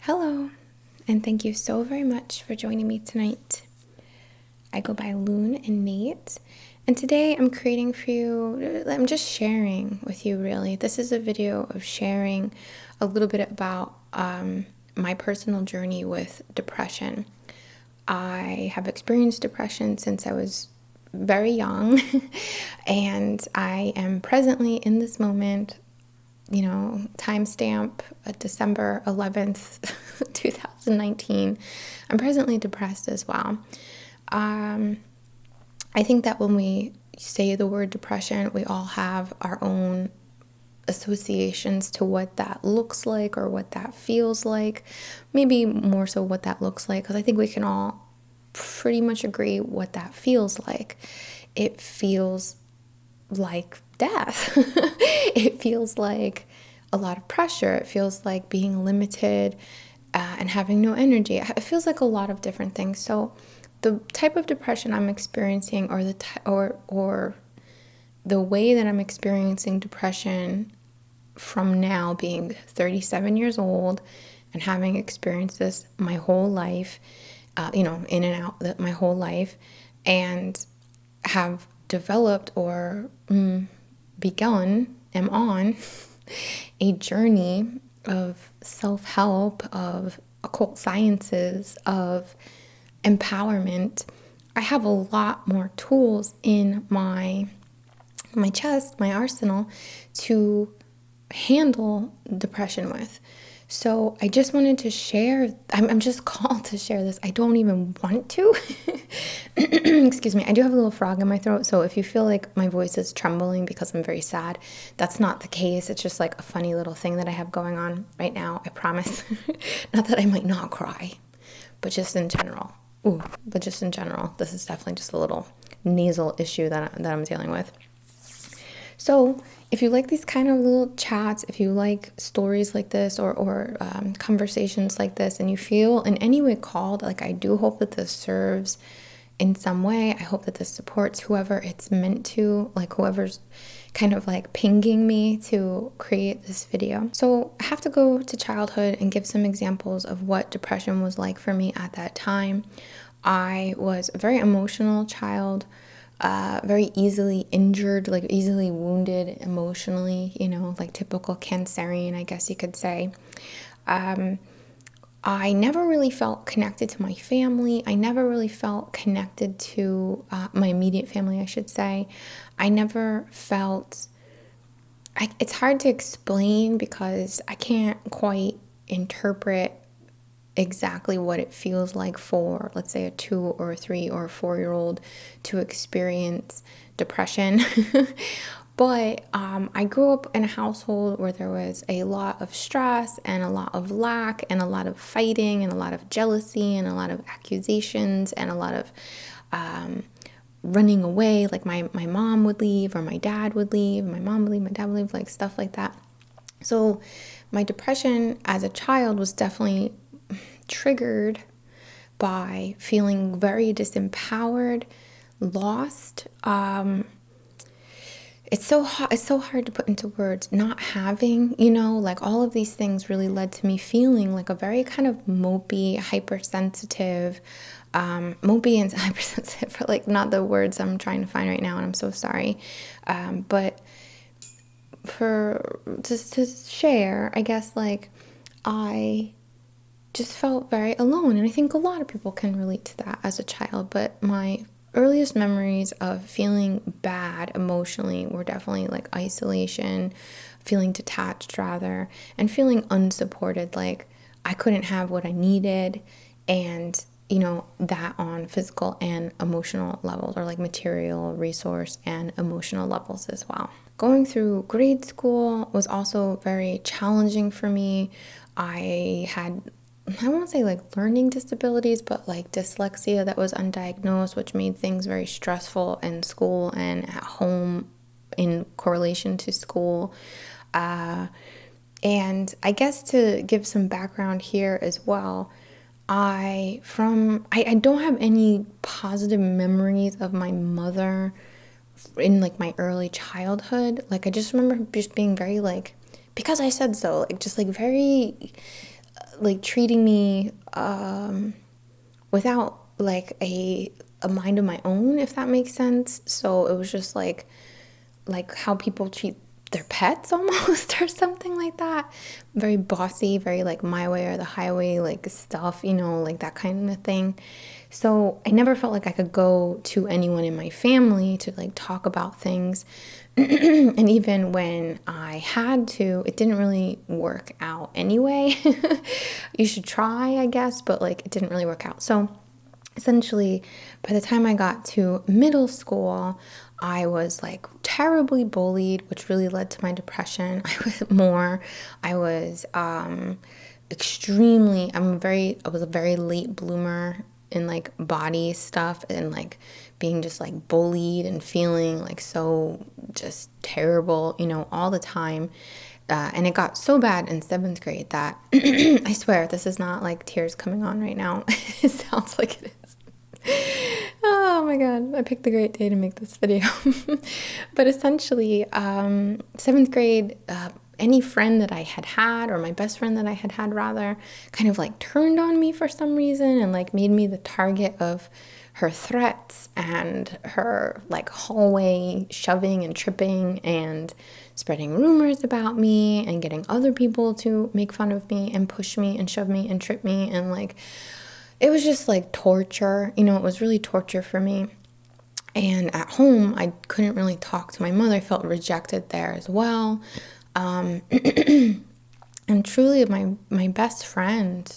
Hello, and thank you so very much for joining me tonight. I go by Loon and Nate, and today I'm creating for you, I'm just sharing with you really. This is a video of sharing a little bit about my personal journey with depression. I have experienced depression since I was very young, and I am presently in this moment, timestamp December 11th, 2019. I'm presently depressed as well. I think that when we say the word depression, we all have our own associations to what that looks like or what that feels like. Maybe more so what that looks like, because I think we can all pretty much agree what that feels like. It feels like death. It feels like a lot of pressure. It feels like being limited and having no energy. It feels like a lot of different things. So the type of depression I'm experiencing, or the way that I'm experiencing depression from now being 37 years old and having experienced this my whole life, in and out my whole life, and have developed or am on a journey of self-help, of occult sciences, of empowerment. I have a lot more tools in my chest, my arsenal, to handle depression with. So I just wanted to share, I'm just called to share this. I don't even want to. Excuse me. I do have a little frog in my throat. So if you feel like my voice is trembling because I'm very sad, that's not the case. It's just like a funny little thing that I have going on right now. I promise. Not that I might not cry, but just in general. This is definitely just a little nasal issue that I'm dealing with. So if you like these kind of little chats, if you like stories like this or conversations like this, and you feel in any way called, like, I do hope that this serves in some way. I hope that this supports whoever it's meant to, like whoever's kind of like pinging me to create this video. So I have to go to childhood and give some examples of what depression was like for me at that time. I was a very emotional child. Very easily injured, like easily wounded emotionally, like typical Cancerian, I guess you could say. I never really felt connected to my family. I never really felt connected to my immediate family, I should say. I never felt, it's hard to explain because I can't quite interpret exactly what it feels like for, let's say, a 2 or a 3 or a 4-year-old to experience depression. But I grew up in a household where there was a lot of stress and a lot of lack and a lot of fighting and a lot of jealousy and a lot of accusations and a lot of running away. Like my mom would leave, or my dad would leave, my mom would leave, my dad would leave, like stuff like that. So my depression as a child was definitely triggered by feeling very disempowered, lost. It's so hard to put into words. Not having, like all of these things really led to me feeling like a very kind of mopey, hypersensitive, mopey and hypersensitive, but like not the words I'm trying to find right now, and I'm so sorry. But to share, I guess, like, I just felt very alone, and I think a lot of people can relate to that as a child. But my earliest memories of feeling bad emotionally were definitely like isolation, feeling detached rather, and feeling unsupported, like I couldn't have what I needed, and that on physical and emotional levels, or like material, resource, and emotional levels as well. Going through grade school was also very challenging for me. I had, I won't say like learning disabilities, but like dyslexia that was undiagnosed, which made things very stressful in school and at home in correlation to school. And I guess to give some background here as well, I don't have any positive memories of my mother in like my early childhood. Like I just remember just being very like, because I said so, like just like very like treating me without like a mind of my own, if that makes sense. So it was just like how people treat their pets almost or something like that. Very bossy, very like my way or the highway like stuff, like that kind of thing. So I never felt like I could go to anyone in my family to like talk about things. And even when I had to, it didn't really work out anyway. You should try, I guess, but like it didn't really work out. So essentially, by the time I got to middle school, I was like terribly bullied, which really led to my depression. I was extremely, I was a very late bloomer in like body stuff and like being just like bullied and feeling like so just terrible, all the time. And it got so bad in 7th grade that I swear this is not like tears coming on right now. It sounds like it is. Oh my God, I picked a great day to make this video. But essentially, 7th grade, any friend that I had, or my best friend that I had rather, kind of like turned on me for some reason and like made me the target of her threats and her like hallway shoving and tripping and spreading rumors about me and getting other people to make fun of me and push me and shove me and trip me, and like it was just like torture. It was really torture for me. And at home, I couldn't really talk to my mother. I felt rejected there as well. And truly, my best friend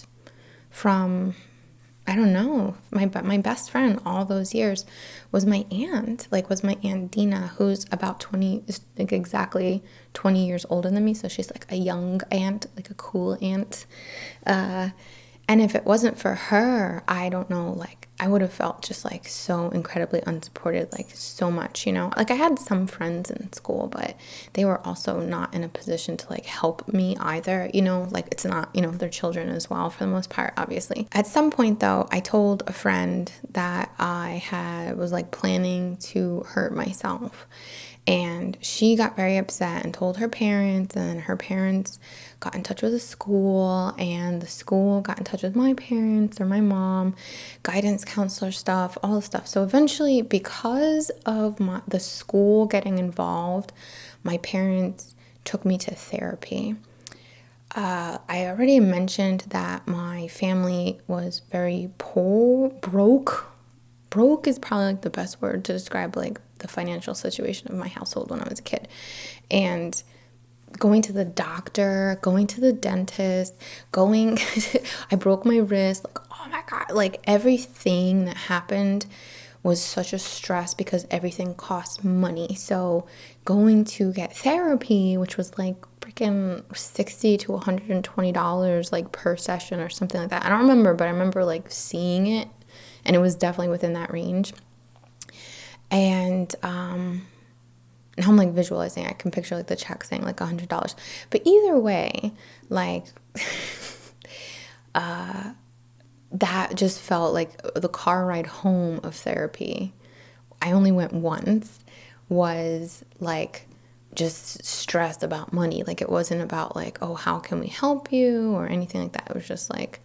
from, I don't know, my best friend all those years was my aunt. Was my Aunt Dina, who's about 20, like exactly 20 years older than me. So she's like a young aunt, like a cool aunt. And if it wasn't for her, I don't know, like I would have felt just like so incredibly unsupported, like so much, Like I had some friends in school, but they were also not in a position to like help me either, Like it's not, they're children as well for the most part, obviously. At some point though, I told a friend that was like planning to hurt myself. And she got very upset and told her parents, and her parents got in touch with the school, and the school got in touch with my parents or my mom, guidance counselor stuff, all the stuff. So eventually, because of the school getting involved, my parents took me to therapy. I already mentioned that my family was very poor, broke. Broke is probably like the best word to describe like the financial situation of my household when I was a kid. And going to the doctor, going to the dentist, I broke my wrist, like, oh my God, like everything that happened was such a stress because everything costs money. So going to get therapy, which was like freaking $60 to $120 like per session or something like that. I don't remember, but I remember like seeing it, and it was definitely within that range. And now I'm like visualizing, I can picture like the check saying like $100. But either way, like that just felt like the car ride home of therapy. I only went once, was like just stressed about money. Like it wasn't about like, oh, how can we help you or anything like that. It was just like,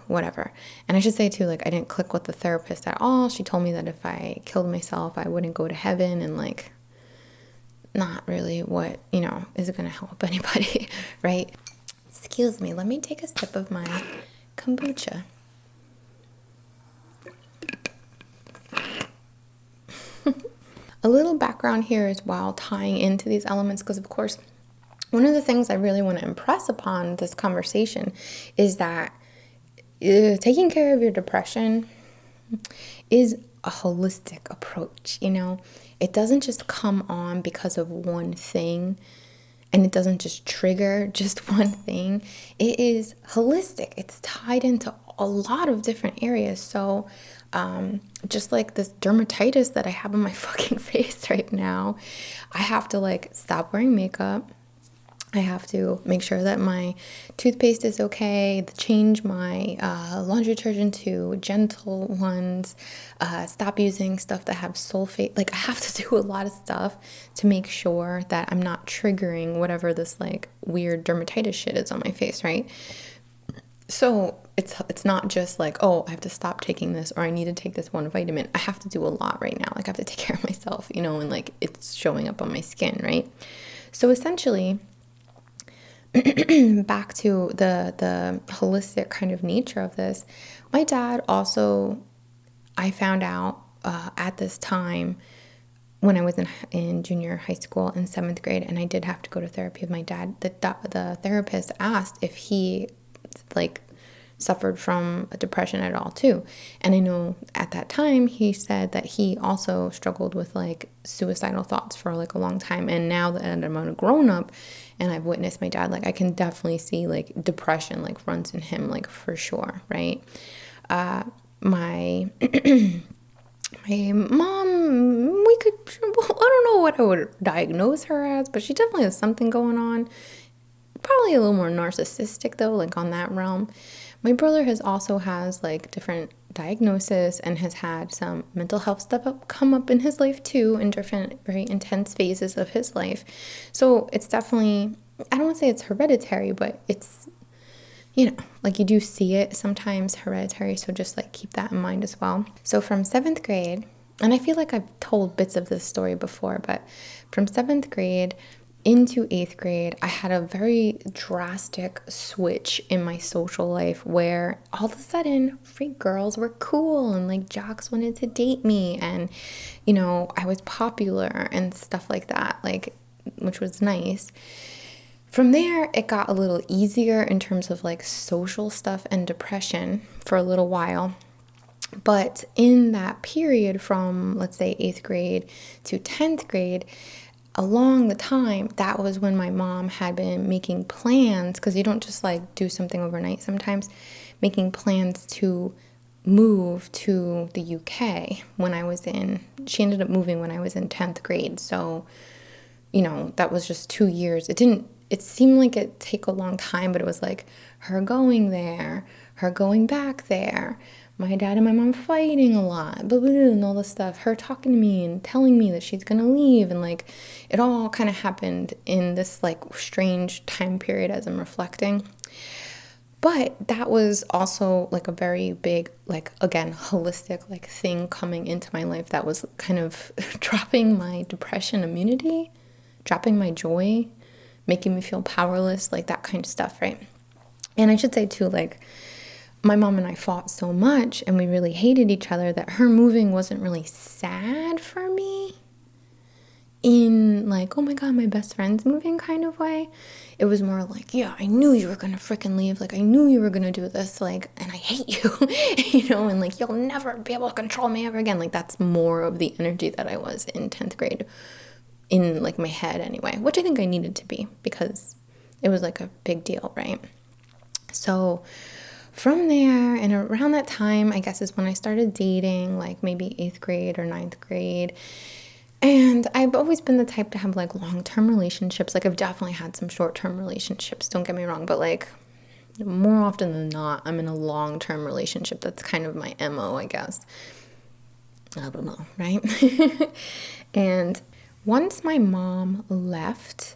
whatever. And I should say too, like I didn't click with the therapist at all. She told me that if I killed myself, I wouldn't go to heaven, and like not really what, is going to help anybody, right? Excuse me, let me take a sip of my kombucha. A little background here as well, tying into these elements, because of course, one of the things I really want to impress upon this conversation is that taking care of your depression is a holistic approach. It doesn't just come on because of one thing, and it doesn't just trigger just one thing. It is holistic. It's tied into a lot of different areas. So just like this dermatitis that I have on my fucking face right now, I have to like stop wearing makeup. I have to make sure that my toothpaste is okay, change my laundry detergent to gentle ones, stop using stuff that have sulfate. Like I have to do a lot of stuff to make sure that I'm not triggering whatever this like weird dermatitis shit is on my face, right? So it's not just like, oh, I have to stop taking this or I need to take this one vitamin. I have to do a lot right now. Like I have to take care of myself, and like it's showing up on my skin, right? So essentially, back to the holistic kind of nature of this, my dad also, I found out at this time when I was in junior high school in seventh grade, and I did have to go to therapy with my dad. The therapist asked if he like suffered from a depression at all too, and I know at that time he said that he also struggled with like suicidal thoughts for like a long time. And now that I'm a grown up and I've witnessed my dad, like I can definitely see like depression like runs in him, like for sure, right? My my mom, I don't know what I would diagnose her as, but she definitely has something going on. Probably a little more narcissistic though, like on that realm. My brother has like different diagnosis and has had some mental health stuff come up in his life too, in different very intense phases of his life. So it's definitely, I don't want to say it's hereditary, but it's, like you do see it sometimes hereditary. So just like keep that in mind as well. So from seventh grade, and I feel like I've told bits of this story before, but from seventh grade into eighth grade, I had a very drastic switch in my social life where all of a sudden freak girls were cool and like jocks wanted to date me, and I was popular and stuff like that, like, which was nice. From there, it got a little easier in terms of like social stuff and depression for a little while. But in that period from, let's say, eighth grade to 10th grade, along the time, that was when my mom had been making plans, because you don't just like do something overnight sometimes, making plans to move to the UK she ended up moving when I was in 10th grade. So, that was just 2 years. It seemed like it'd take a long time, but it was like her going there, her going back there, my dad and my mom fighting a lot, blah, blah, blah, and all this stuff, her talking to me and telling me that she's gonna leave, and like it all kind of happened in this like strange time period as I'm reflecting. But that was also like a very big, like, again, holistic like thing coming into my life that was kind of dropping my depression immunity, dropping my joy, making me feel powerless, like that kind of stuff, right? And I should say too, like, my mom and I fought so much and we really hated each other that her moving wasn't really sad for me in like, oh my God, my best friend's moving kind of way. It was more like, yeah, I knew you were gonna freaking leave. Like, I knew you were gonna do this, like, and I hate you, and like, you'll never be able to control me ever again. Like, that's more of the energy that I was in 10th grade, in like my head anyway, which I think I needed to be because it was like a big deal, right? So from there, and around that time, I guess is when I started dating, like maybe 8th grade or 9th grade. And I've always been the type to have like long-term relationships. Like I've definitely had some short-term relationships, don't get me wrong, but like more often than not, I'm in a long-term relationship. That's kind of my MO, I guess. I don't know, right? And once my mom left,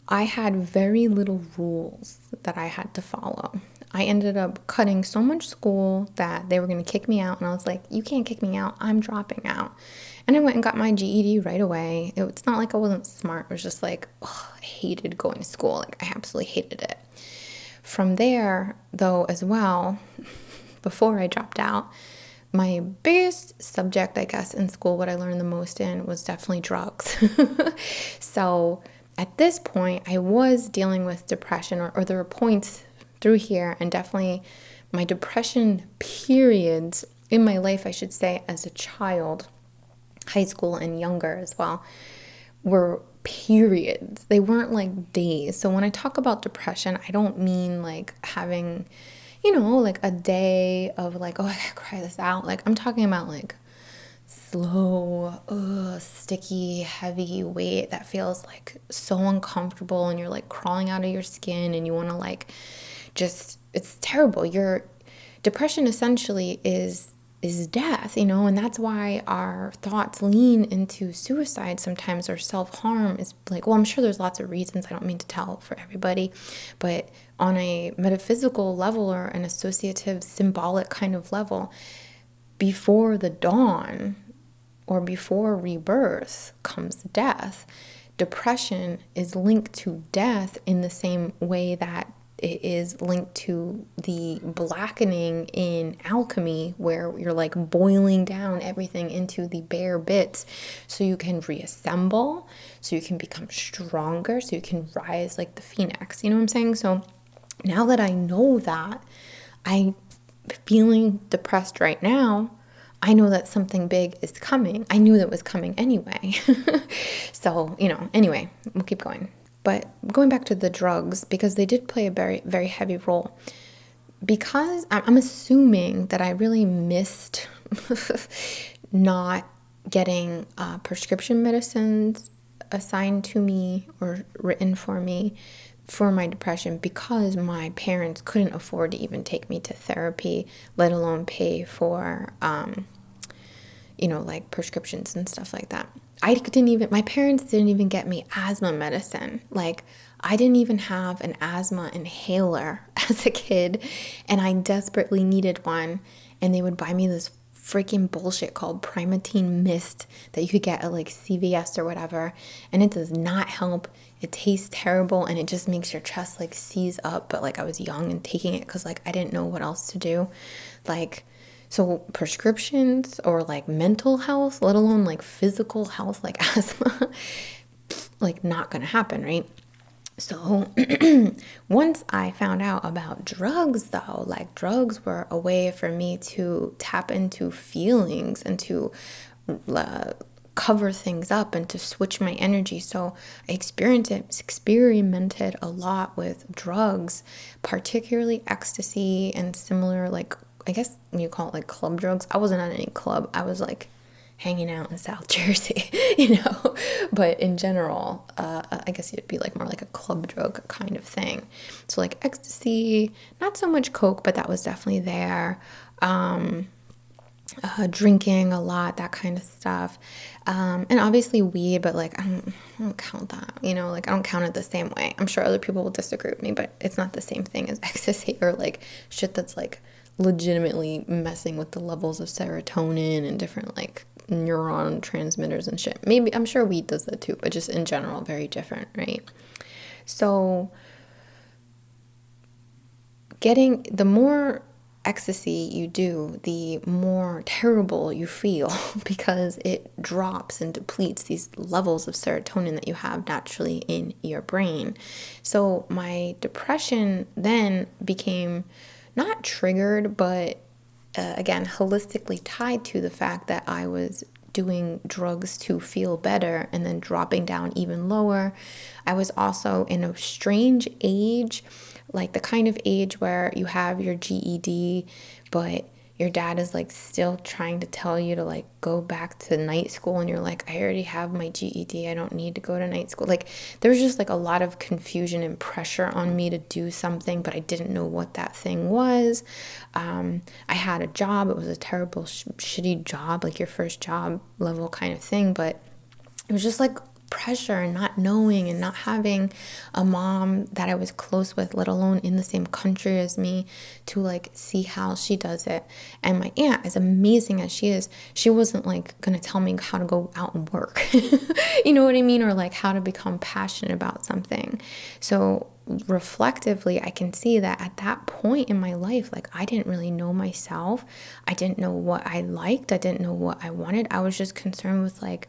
I had very little rules that I had to follow. I ended up cutting so much school that they were going to kick me out. And I was like, you can't kick me out. I'm dropping out. And I went and got my GED right away. It's not like I wasn't smart. It was just like, I hated going to school. Like, I absolutely hated it. From there, though, as well, before I dropped out, my biggest subject, I guess, in school, what I learned the most in was definitely drugs. So at this point, I was dealing with depression, or there were points through here, and definitely my depression periods in my life, I should say, as a child, high school and younger as well, were periods. They weren't like days. So when I talk about depression, I don't mean like having, like a day of like, oh, I gotta cry this out. Like I'm talking about like slow, sticky, heavy weight that feels like so uncomfortable, and you're like crawling out of your skin, and you want to like just, it's terrible. Your depression essentially is is death, and that's why our thoughts lean into suicide sometimes, or self-harm is like, well, I'm sure there's lots of reasons. I don't mean to tell for everybody, but on a metaphysical level or an associative, symbolic kind of level, before the dawn or before rebirth comes death. Depression is linked to death in the same way that it is linked to the blackening in alchemy, where you're like boiling down everything into the bare bits so you can reassemble, so you can become stronger, so you can rise like the phoenix. You know what I'm saying? So now that I know that, I'm feeling depressed right now, I know that something big is coming. I knew that was coming anyway. So, anyway, we'll keep going. But going back to the drugs, because they did play a very, very heavy role, because I'm assuming that I really missed not getting prescription medicines assigned to me or written for me for my depression, because my parents couldn't afford to even take me to therapy, let alone pay for, like prescriptions and stuff like that. My parents didn't even get me asthma medicine. Like, I didn't even have an asthma inhaler as a kid, and I desperately needed one. And they would buy me this freaking bullshit called Primatene Mist that you could get at like CVS or whatever. And it does not help. It tastes terrible, and it just makes your chest like seize up. But like, I was young and taking it because like I didn't know what else to do. Like, so prescriptions or like mental health, let alone like physical health, like asthma, like not gonna happen, right? So once I found out about drugs, though, like drugs were a way for me to tap into feelings and to cover things up and to switch my energy. So I experimented a lot with drugs, particularly ecstasy and similar, like, I guess you call it like club drugs. I wasn't at any club. I was like hanging out in South Jersey, but in general, I guess it'd be like more like a club drug kind of thing. So like ecstasy, not so much coke, but that was definitely there. Drinking a lot, that kind of stuff. And obviously weed, but like, I don't count that, like I don't count it the same way. I'm sure other people will disagree with me, but it's not the same thing as ecstasy or like shit that's like legitimately messing with the levels of serotonin and different like neuron transmitters and shit. Maybe, I'm sure weed does that too, but just in general, very different, right? So the more ecstasy you do, the more terrible you feel because it drops and depletes these levels of serotonin that you have naturally in your brain. So my depression then became not triggered, but again, holistically tied to the fact that I was doing drugs to feel better and then dropping down even lower. I was also in a strange age, like the kind of age where you have your GED, but your dad is like still trying to tell you to like go back to night school, and you're like, I already have my GED, I don't need to go to night school. Like, there's just like a lot of confusion and pressure on me to do something, but I didn't know what that thing was. I had a job. It was a terrible shitty job, like your first job level kind of thing, but it was just like pressure and not knowing and not having a mom that I was close with, let alone in the same country as me, to like see how she does it. And my aunt, as amazing as she is, she wasn't like gonna tell me how to go out and work you know what I mean, or like how to become passionate about something. So reflectively, I can see that at that point in my life, like I didn't really know myself. I didn't know what I liked. I didn't know what I wanted. I was just concerned with like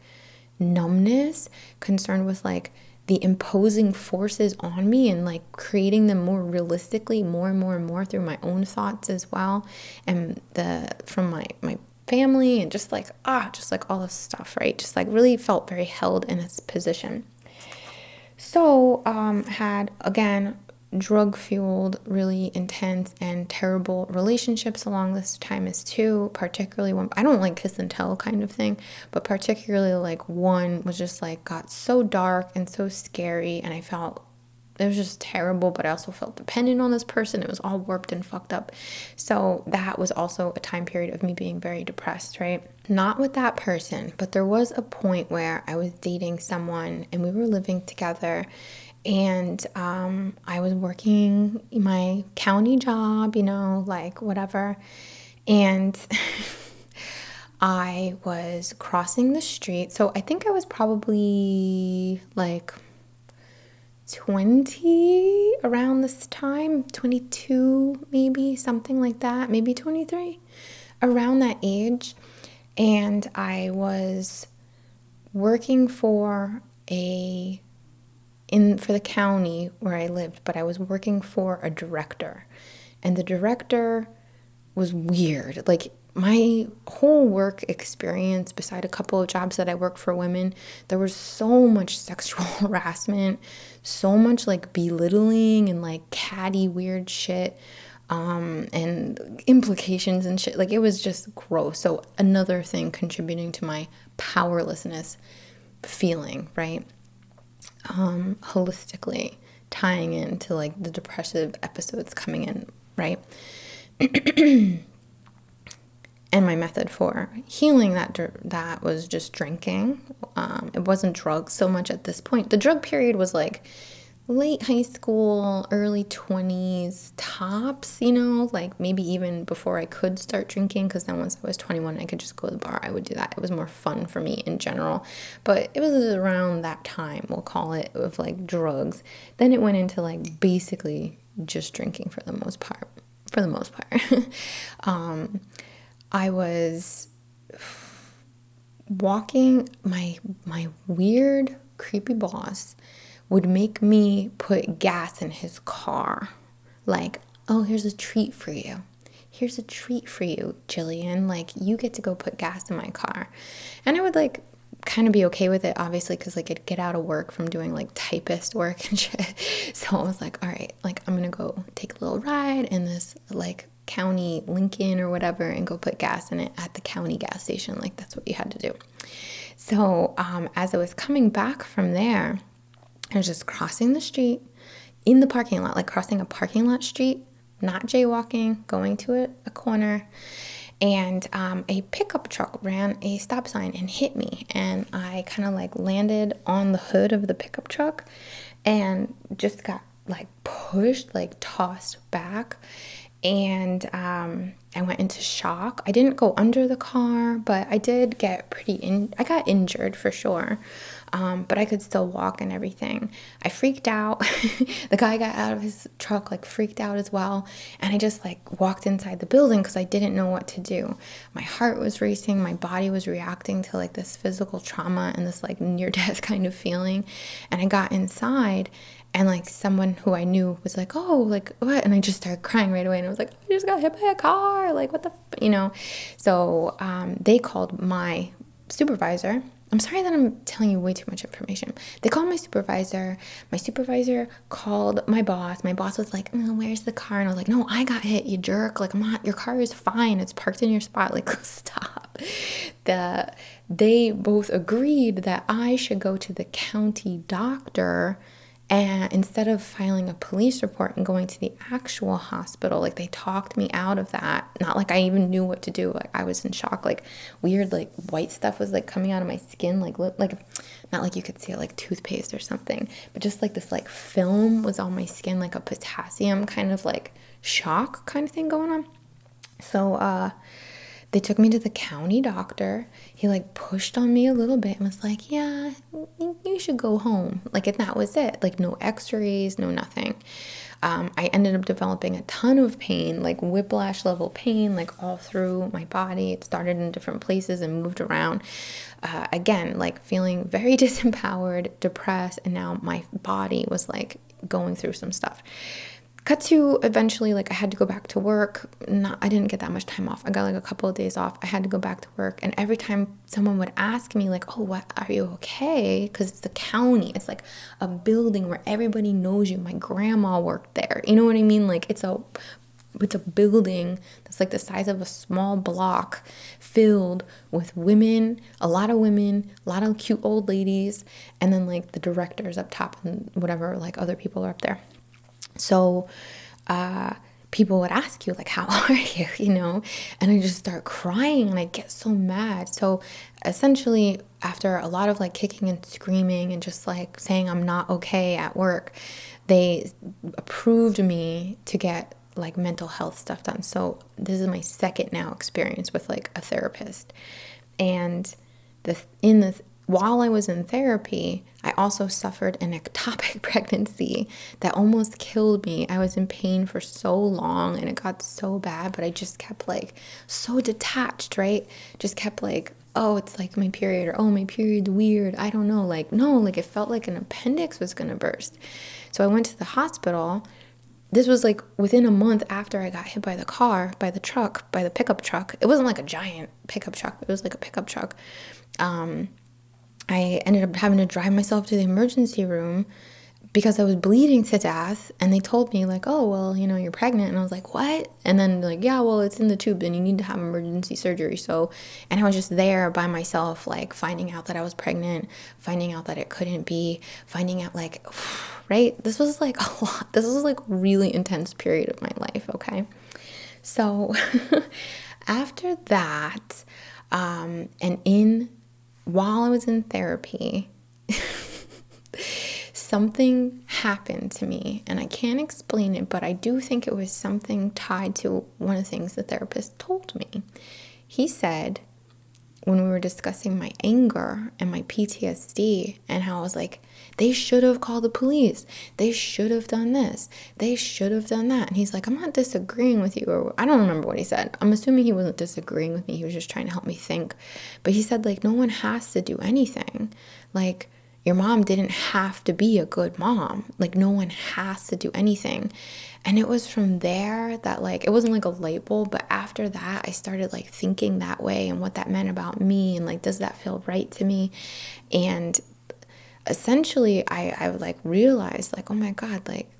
numbness, concerned with like the imposing forces on me and like creating them more realistically, more and more and more through my own thoughts as well, and from my family, and just like all this stuff, right? Just like really felt very held in its position. So had again drug-fueled, really intense and terrible relationships along this time as too, particularly one, I don't like kiss and tell kind of thing, but particularly like one was just like got so dark and so scary, and I felt just terrible, but I also felt dependent on this person. It was all warped and fucked up. So that was also a time period of me being very depressed, right? Not with that person, but there was a point where I was dating someone and we were living together, and I was working my county job, like whatever. And I was crossing the street. So I think I was probably like 20 around this time, 22 maybe, something like that, maybe 23, around that age. And I was working for the county where I lived, but I was working for a director. And the director was weird. Like, my whole work experience, beside a couple of jobs that I worked for women, there was so much sexual harassment, so much like belittling and like catty weird shit, and implications and shit. Like, it was just gross. So another thing contributing to my powerlessness feeling, right? Holistically tying into like the depressive episodes coming in, right? And my method for healing that was just drinking. It wasn't drugs so much at this point. The drug period was like late high school, early 20s tops, like maybe even before I could start drinking, because then once I was 21, I could just go to the bar. I would do that. It was more fun for me in general. But it was around that time, we'll call it, of like drugs. Then it went into like basically just drinking for the most part. I was walking, my weird, creepy boss would make me put gas in his car. Like, oh, here's a treat for you. Here's a treat for you, Jillian. Like, you get to go put gas in my car. And I would like kind of be okay with it, obviously, because like I'd get out of work from doing like typist work and shit. So I was like, all right, like I'm gonna go take a little ride in this like county Lincoln or whatever and go put gas in it at the county gas station. Like, that's what you had to do. So as I was coming back from there, I was just crossing the street in the parking lot, like crossing a parking lot street, not jaywalking, going to a corner. And a pickup truck ran a stop sign and hit me. And I kind of like landed on the hood of the pickup truck and just got like pushed, like tossed back. And I went into shock. I didn't go under the car, but I did get I got injured for sure. But I could still walk and everything. I freaked out. The guy got out of his truck, like freaked out as well. And I just like walked inside the building because I didn't know what to do. My heart was racing. My body was reacting to like this physical trauma and this like near-death kind of feeling. And I got inside, and like someone who I knew was like, oh, like what? And I just started crying right away. And I was like, I just got hit by a car. Like, what the, So they called my supervisor. I'm sorry that I'm telling you way too much information. They called my supervisor. My supervisor called my boss. My boss was like, oh, where's the car? And I was like, no, I got hit, you jerk. Like, I'm not, your car is fine. It's parked in your spot. Like, stop. They both agreed that I should go to the county doctor, and instead of filing a police report and going to the actual hospital. Like, they talked me out of that. Not like I even knew what to do. Like, I was in shock. Like, weird, like white stuff was like coming out of my skin. Like not like you could see it like toothpaste or something, but just like this like film was on my skin, like a potassium kind of like shock kind of thing going on. So they took me to the county doctor. He like pushed on me a little bit and was like, yeah, you should go home. Like, and that was it. Like, no x-rays, no nothing. I ended up developing a ton of pain, like whiplash level pain, like all through my body. It started in different places and moved around. Again, like feeling very disempowered, depressed, and now my body was like going through some stuff. Cut to eventually, like, I had to go back to work. I didn't get that much time off. I got like a couple of days off. I had to go back to work. And every time someone would ask me like, oh, what, are you okay? Because it's the county. It's like a building where everybody knows you. My grandma worked there. You know what I mean? Like, it's a it's a building that's like the size of a small block, filled with women, a lot of cute old ladies, and then like the directors up top and whatever, like other people are up there. So people would ask you like, how are you, and I just start crying and I get so mad. So essentially, after a lot of like kicking and screaming and just like saying I'm not okay at work, they approved me to get like mental health stuff done. So this is my second now experience with like a therapist. And while I was in therapy, I also suffered an ectopic pregnancy that almost killed me. I was in pain for so long and it got so bad, but I just kept like so detached, right? Just kept like, oh, it's like my period, or oh, my period's weird. I don't know. Like, no, like it felt like an appendix was going to burst. So I went to the hospital. This was like within a month after I got hit by the car, by the pickup truck. It wasn't like a giant pickup truck. It was like a pickup truck. I ended up having to drive myself to the emergency room because I was bleeding to death. And they told me like, oh, well, you're pregnant. And I was like, what? And then like, yeah, well, it's in the tube and you need to have emergency surgery. So, and I was just there by myself, like finding out that I was pregnant, finding out that it couldn't be, finding out like, right? This was like a lot. This was like a really intense period of my life. Okay. So after that, while I was in therapy, something happened to me, and I can't explain it, but I do think it was something tied to one of the things the therapist told me. He said, when we were discussing my anger and my PTSD and how I was like, they should have called the police. They should have done this. They should have done that. And he's like, I'm not disagreeing with you. Or I don't remember what he said. I'm assuming he wasn't disagreeing with me. He was just trying to help me think. But he said, like, no one has to do anything. Like, your mom didn't have to be a good mom. Like, no one has to do anything. And it was from there that, like, it wasn't like a light bulb, but after that, I started, like, thinking that way and what that meant about me. And, like, does that feel right to me? And essentially, I like, realized, like, oh, my God, like,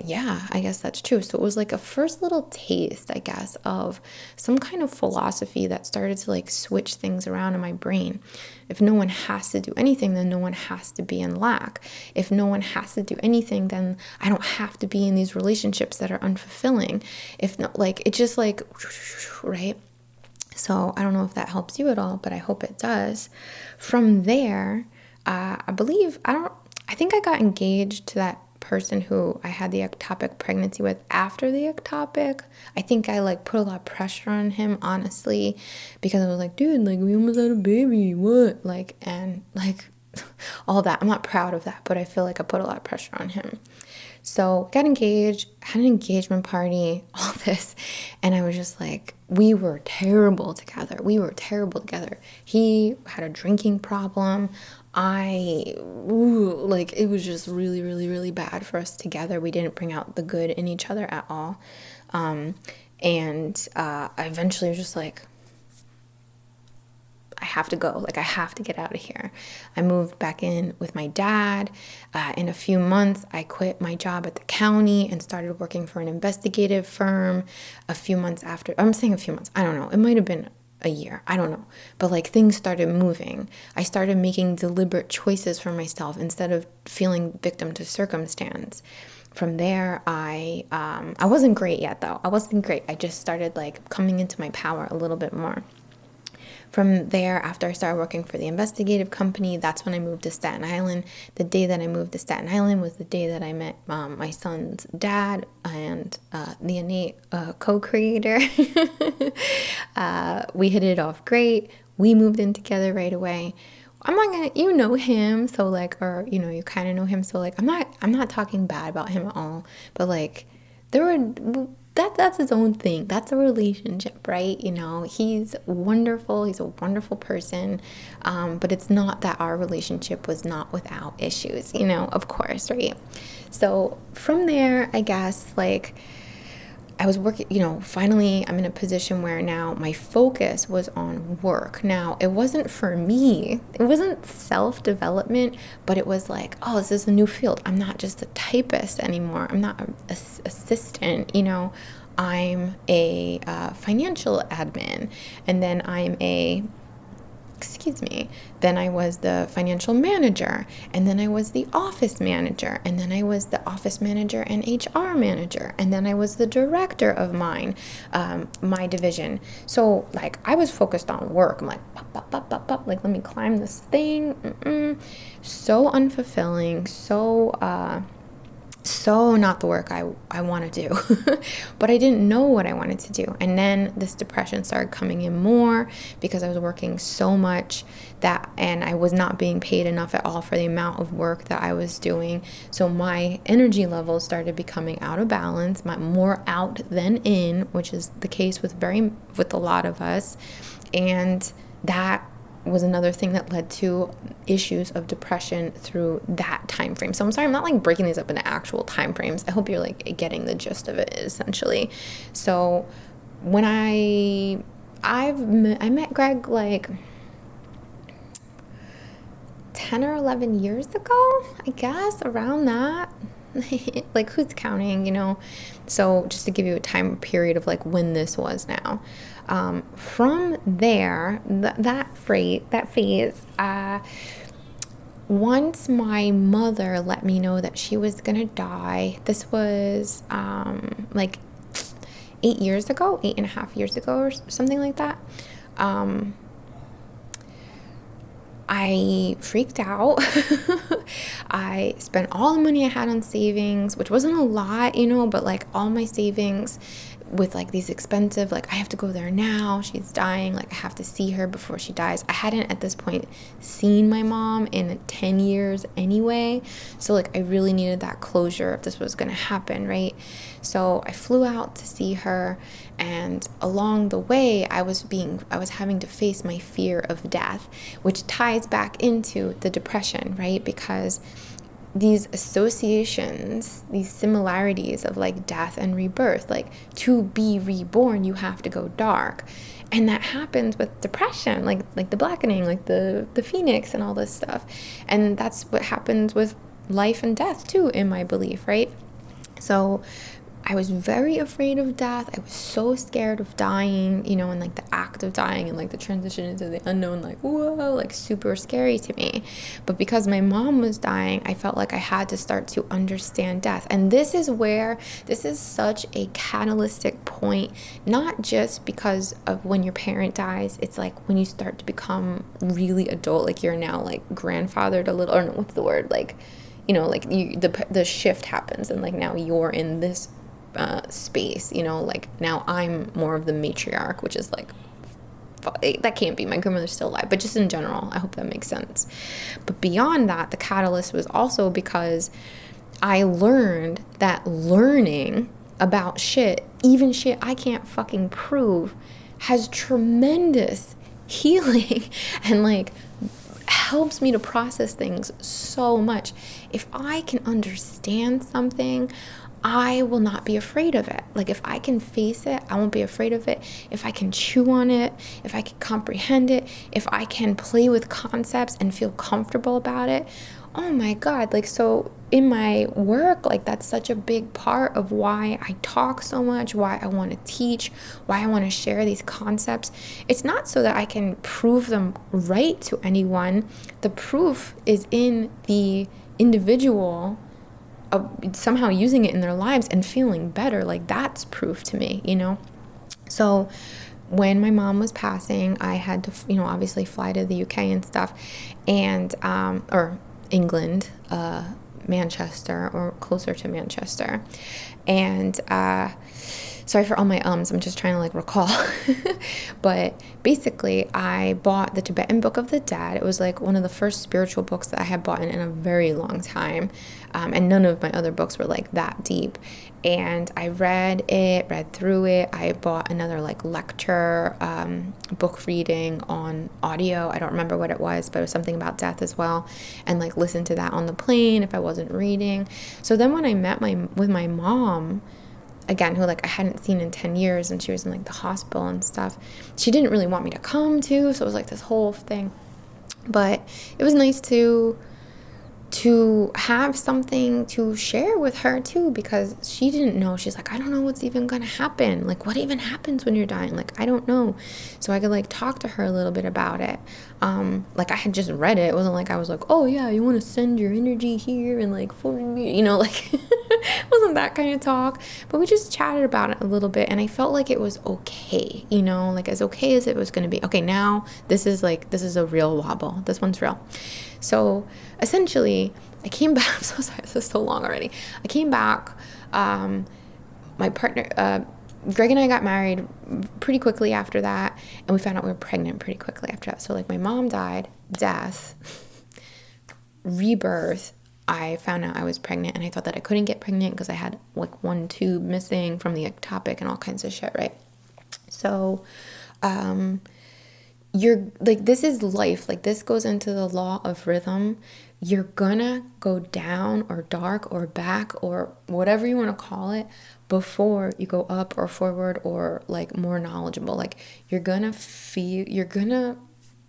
yeah, I guess that's true. So it was like a first little taste, I guess, of some kind of philosophy that started to like switch things around in my brain. If no one has to do anything, then no one has to be in lack. If no one has to do anything, then I don't have to be in these relationships that are unfulfilling. If not, like, it just like, right? So I don't know if that helps you at all, but I hope it does. From there, I think I got engaged to that person who I had the ectopic pregnancy with after the ectopic. I think I like put a lot of pressure on him, honestly, because I was like, dude, like, we almost had a baby, what? Like, and like all that. I'm not proud of that, but I feel like I put a lot of pressure on him. So got engaged, had an engagement party, all this, and I was just like, we were terrible together. He had a drinking problem. It was just really, really, really bad for us together. We didn't bring out the good in each other at all. I eventually was just like, I have to go. Like, I have to get out of here. I moved back in with my dad. In a few months, I quit my job at the county and started working for an investigative firm. A few months after, I'm saying a few months, I don't know. It might have been a year. I don't know. But like, things started moving. I started making deliberate choices for myself instead of feeling victim to circumstance. From there, I wasn't great yet, though. I wasn't great. I just started like coming into my power a little bit more. From there, after I started working for the investigative company, that's when I moved to Staten Island. The day that I moved to Staten Island was the day that I met my son's dad and the innate co-creator. We hit it off great. We moved in together right away. I'm not gonna, you know him, so like, or you kind of know him, so like, I'm not talking bad about him at all, but like, that's his own thing. That's a relationship, right? He's wonderful. He's a wonderful person. But it's not that our relationship was not without issues, of course, right? So from there, I guess, like, I was working, finally I'm in a position where now my focus was on work. Now, it wasn't for me, it wasn't self-development, but it was like, oh, this is a new field. I'm not just a typist anymore. I'm not an assistant, I'm a financial admin, and then then I was the financial manager, and then I was the office manager, and then I was the office manager and HR manager, and then I was the director of my division. So like I was focused on work. I'm like, like let me climb this thing. So unfulfilling, so not the work I want to do. But I didn't know what I wanted to do. And then this depression started coming in more because I was working so much and I was not being paid enough at all for the amount of work that I was doing. So my energy levels started becoming out of balance, more out than in, which is the case with a lot of us. And that was another thing that led to issues of depression through that time frame. So I'm sorry, I'm not like breaking these up into actual time frames. I hope you're like getting the gist of it essentially. So when I met Greg like 10 or 11 years ago, I guess, around that. Like who's counting, So just to give you a time period of like when this was now. From there, that phase, once my mother let me know that she was gonna die, this was like 8.5 years ago or something like that. I freaked out. I spent all the money I had on savings, which wasn't a lot, but like all my savings with like these expensive, like I have to go there now, she's dying, like I have to see her before she dies. I hadn't at this point seen my mom in 10 years anyway, so like I really needed that closure if this was going to happen, right? So I flew out to see her, and along the way I was having to face my fear of death, which ties back into the depression, right? Because these associations, these similarities of like death and rebirth, like to be reborn, you have to go dark. And that happens with depression, like the blackening, like the phoenix and all this stuff. And that's what happens with life and death too, in my belief, right? So I was very afraid of death. I was so scared of dying, and like the act of dying and like the transition into the unknown, like, whoa, like super scary to me. But because my mom was dying, I felt like I had to start to understand death. And this is such a catalytic point, not just because of when your parent dies. It's like when you start to become really adult, like you're now like grandfathered a little, or no, what's the word? Like, the shift happens, and like now you're in this space, like now I'm more of the matriarch, which is like, that can't be, my grandmother's still alive, but just in general, I hope that makes sense. But beyond that, the catalyst was also because I learned that learning about even shit I can't fucking prove, has tremendous healing and like helps me to process things so much. If I can understand something, I will not be afraid of it. Like if I can face it, I won't be afraid of it. If I can chew on it, if I can comprehend it, if I can play with concepts and feel comfortable about it, oh my God. Like, so in my work, like that's such a big part of why I talk so much, why I want to teach, why I want to share these concepts. It's not so that I can prove them right to anyone. The proof is in the individual somehow using it in their lives and feeling better. Like that's proof to me, So when my mom was passing, I had to, obviously fly to the UK and stuff, and or England, Manchester, or closer to Manchester. And sorry for all my I'm just trying to like recall. But basically I bought the Tibetan Book of the Dead. It was like one of the first spiritual books that I had bought in a very long time. And none of my other books were like that deep. And I read through it. I bought another like lecture book reading on audio. I don't remember what it was, but it was something about death as well. And like listened to that on the plane if I wasn't reading. So then when I met with my mom, again, who like I hadn't seen in 10 years, and she was in like the hospital and stuff. She didn't really want me to come too, so it was like this whole thing. But it was nice to have something to share with her too, because she didn't know. She's like, I don't know what's even gonna happen. Like, what even happens when you're dying? Like, I don't know. So I could like talk to her a little bit about it. Like I had just read it. It wasn't like I was like, oh yeah, you want to send your energy here and like for me, you know, like it wasn't that kind of talk. But we just chatted about it a little bit, and I felt like it was okay, you know, like as okay as it was gonna be. Okay, now this is a real wobble. This one's real. So essentially, I came back. I'm so sorry, this is so long already. I came back. My partner, Greg and I got married pretty quickly after that, and we found out we were pregnant pretty quickly after that. So like my mom died, death, rebirth. I found out I was pregnant, and I thought that I couldn't get pregnant because I had like one tube missing from the ectopic and all kinds of shit, right? So, you're like, this is life. Like this goes into the law of rhythm. You're gonna go down or dark or back or whatever you want to call it before you go up or forward or like more knowledgeable. Like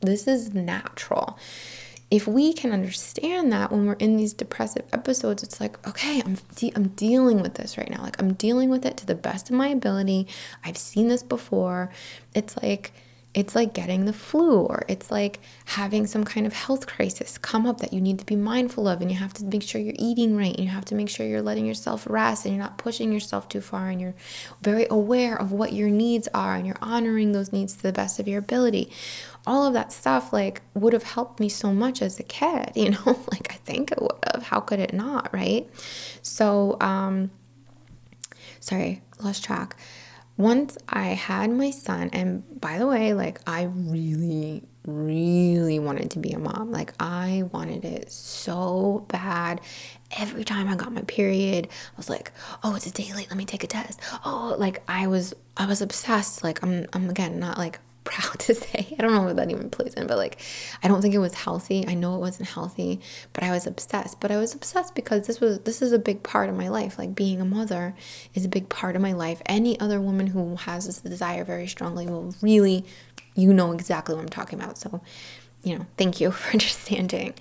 this is natural. If we can understand that when we're in these depressive episodes, it's like, okay, I'm dealing with this right now. Like I'm dealing with it to the best of my ability. I've seen this before. It's like getting the flu, or it's like having some kind of health crisis come up that you need to be mindful of, and you have to make sure you're eating right, and you have to make sure you're letting yourself rest, and you're not pushing yourself too far, and you're very aware of what your needs are, and you're honoring those needs to the best of your ability. All of that stuff like would have helped me so much as a kid, you know, like I think it would have. How could it not, right? So, sorry, lost track. Once I had my son, and by the way, like I really, really wanted to be a mom. Like I wanted it so bad. Every time I got my period, I was like, oh, it's a day late, let me take a test. Oh, like I was obsessed. Like I'm again not like proud to say, I don't know if that even plays in, but like I don't think it was healthy. I know it wasn't healthy, but I was obsessed. But I was obsessed because this is a big part of my life. Like being a mother is a big part of my life. Any other woman who has this desire very strongly will really, you know exactly what I'm talking about. So, you know, thank you for understanding.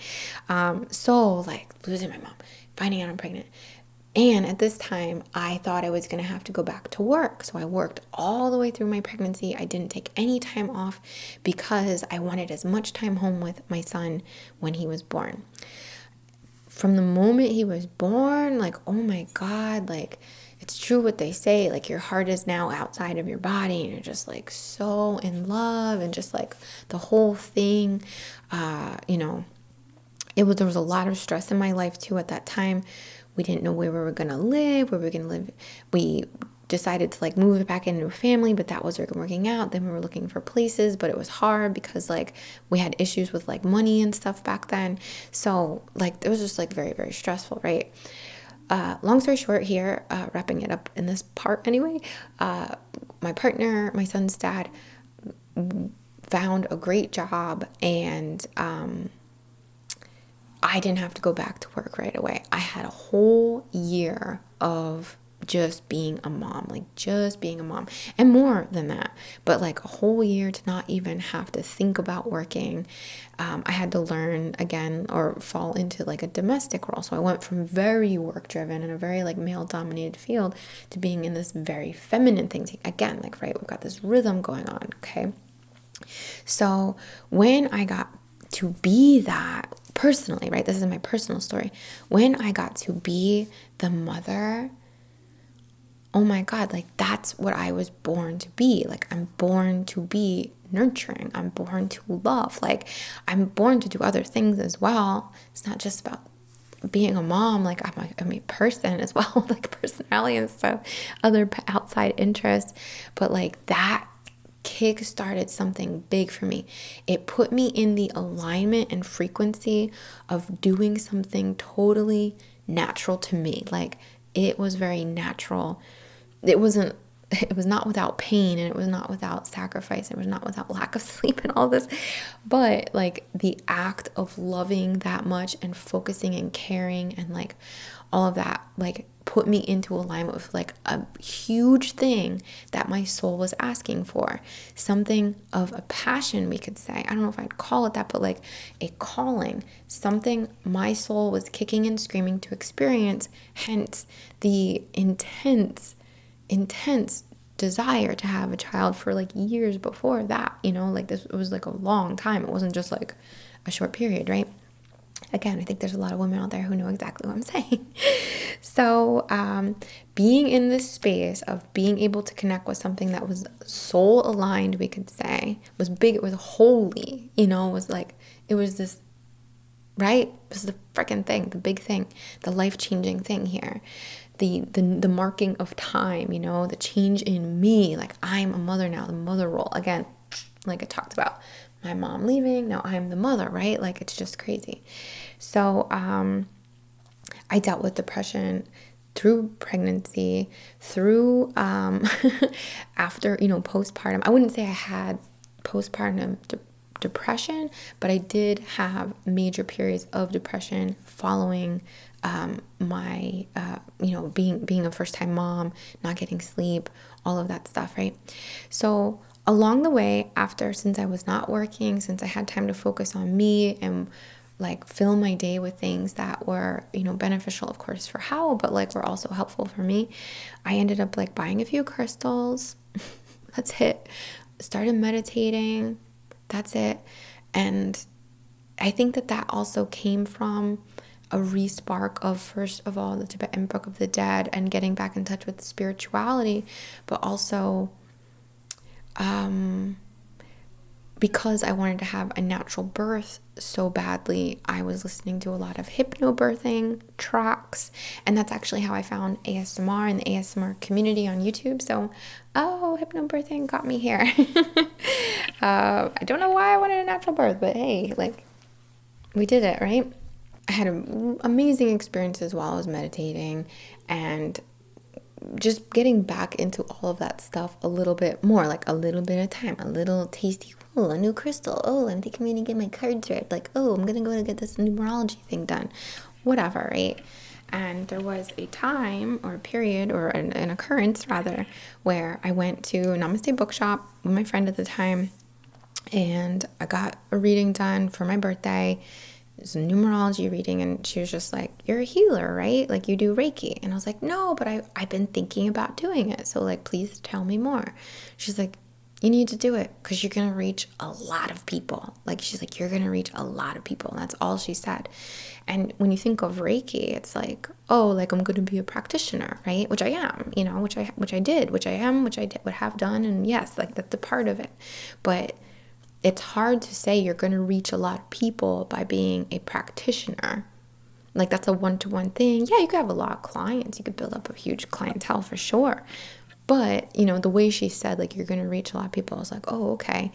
So like losing my mom, finding out I'm pregnant. And at this time, I thought I was going to have to go back to work. So I worked all the way through my pregnancy. I didn't take any time off because I wanted as much time home with my son when he was born. From the moment he was born, like, oh my God, like, it's true what they say, like your heart is now outside of your body and you're just like so in love, and just like the whole thing, you know, there was a lot of stress in my life too at that time. We didn't know where we were going to live, We decided to like move back into a family, but that wasn't working out. Then we were looking for places, but it was hard because like we had issues with like money and stuff back then. So like it was just like very, very stressful, right? Long story short here, wrapping it up in this part anyway, my partner, my son's dad, found a great job, and I didn't have to go back to work right away. I had a whole year of just being a mom, like just being a mom, and more than that, but like a whole year to not even have to think about working. I had to learn again or fall into like a domestic role. So I went from very work driven and a very like male dominated field to being in this very feminine thing. Again, like, right, we've got this rhythm going on. Okay. So when I got to be that personally, right, this is my personal story. When I got to be the mother, oh my God, like that's what I was born to be. Like I'm born to be nurturing. I'm born to love. Like I'm born to do other things as well. It's not just about being a mom. Like I'm a person as well, like personality and stuff, other outside interests. But like that kick started something big for me. It put me in the alignment and frequency of doing something totally natural to me. Like it was very natural. It was not without pain, and it was not without sacrifice, and it was not without lack of sleep and all this, but like the act of loving that much and focusing and caring and like all of that, like put me into alignment with like a huge thing that my soul was asking for, something of a passion, we could say. I don't know if I'd call it that, but like a calling, something my soul was kicking and screaming to experience, hence the intense desire to have a child for like years before that, like this, it was like a long time. It wasn't just like a short period, right? Again, I think there's a lot of women out there who know exactly what I'm saying. So being in this space of being able to connect with something that was soul aligned, we could say, was big, it was holy, it was like, it was this, right? This is the freaking thing, the big thing, the life-changing thing here. The marking of time, the change in me, like I'm a mother now, the mother role. Again, like I talked about, my mom leaving, now I'm the mother, right? Like it's just crazy. So I dealt with depression through pregnancy, through after, postpartum. I wouldn't say I had postpartum depression, but I did have major periods of depression following my being a first-time mom, not getting sleep, all of that stuff, right? So along the way, since I was not working, since I had time to focus on me and like fill my day with things that were, beneficial, of course, for Hal, but like were also helpful for me, I ended up like buying a few crystals. That's it. Started meditating. That's it. And I think that also came from a re-spark of, first of all, the Tibetan Book of the Dead and getting back in touch with spirituality, but also because I wanted to have a natural birth so badly, I was listening to a lot of hypnobirthing tracks, and that's actually how I found ASMR and the ASMR community on YouTube. So, hypnobirthing got me here. I don't know why I wanted a natural birth, but hey, like, we did it, right? I had amazing experiences while I was meditating and just getting back into all of that stuff a little bit more, like a little bit of time, a little tasty, a new crystal. I'm thinking I'm going to get my cards read. Like, I'm going to go to get this numerology thing done. Whatever, right? And there was a time or a period or an occurrence, rather, where I went to Namaste Bookshop with my friend at the time, and I got a reading done for my birthday. It was a numerology reading, and she was just like, you're a healer, right? Like you do Reiki. And I was like, no, but I've been thinking about doing it. So like, please tell me more. She's like, you need to do it because you're going to reach a lot of people. Like, she's like, you're going to reach a lot of people. And that's all she said. And when you think of Reiki, it's like, like I'm going to be a practitioner, right? Which I am, which I did, which I am, which I would have done. And yes, like that's a part of it. But it's hard to say you're going to reach a lot of people by being a practitioner. Like that's a one-to-one thing. Yeah, you could have a lot of clients. You could build up a huge clientele for sure. But, the way she said, like, you're going to reach a lot of people, I was like, okay.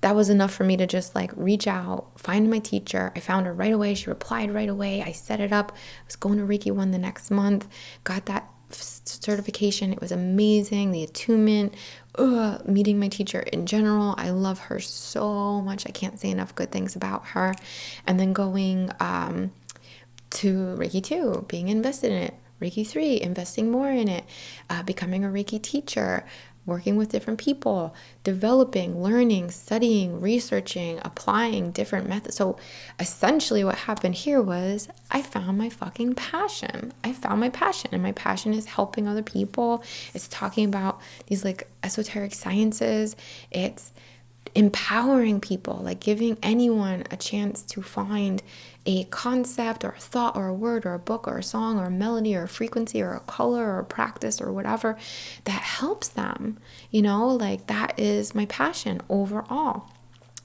That was enough for me to just like reach out, find my teacher. I found her right away. She replied right away. I set it up. I was going to Reiki 1 the next month, got that certification. It was amazing. The attunement, meeting my teacher in general. I love her so much. I can't say enough good things about her. And then going to Reiki 2, being invested in it. Reiki 3, investing more in it, becoming a Reiki teacher, working with different people, developing, learning, studying, researching, applying different methods. So essentially what happened here was I found my fucking passion. I found my passion, and my passion is helping other people. It's talking about these like esoteric sciences. It's empowering people, like giving anyone a chance to find a concept or a thought or a word or a book or a song or a melody or a frequency or a color or a practice or whatever that helps them, like that is my passion overall.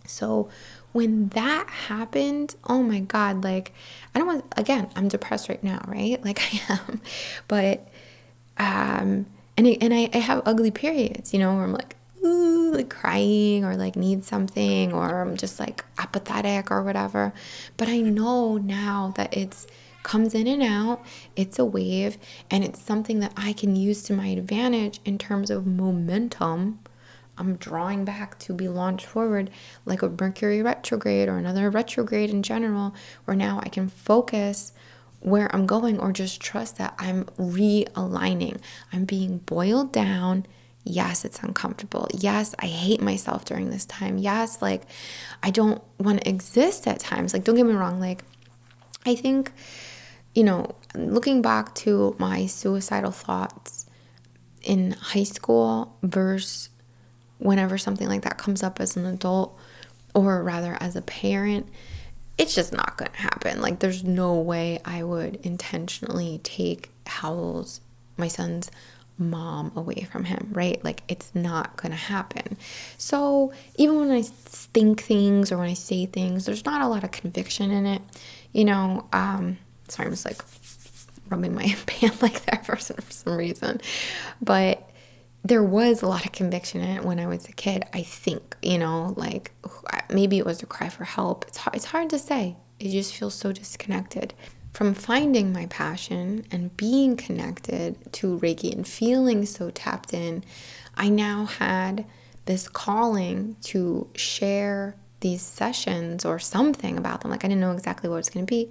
So when that happened, oh my God, like I'm depressed right now, right? Like I am, but and I have ugly periods, where I'm like crying or like need something, or I'm just like apathetic or whatever. But I know now that it's comes in and out, it's a wave, and it's something that I can use to my advantage in terms of momentum. I'm drawing back to be launched forward like a Mercury retrograde or another retrograde in general, where now I can focus where I'm going, or just trust that I'm realigning. I'm being boiled down. Yes, it's uncomfortable. Yes, I hate myself during this time. Yes, like I don't want to exist at times. Like, don't get me wrong. Like, I think, looking back to my suicidal thoughts in high school versus whenever something like that comes up as an adult, or rather as a parent, it's just not going to happen. Like, there's no way I would intentionally take Howell's, my son's mom, away from him, right? Like, it's not going to happen. So even when I think things or when I say things, there's not a lot of conviction in it. Sorry, I'm just like rubbing my hand like that for some reason. But there was a lot of conviction in it when I was a kid, I think, like maybe it was a cry for help. It's hard to say. It just feels so disconnected. From finding my passion and being connected to Reiki and feeling so tapped in, I now had this calling to share these sessions or something about them. Like, I didn't know exactly what it was going to be,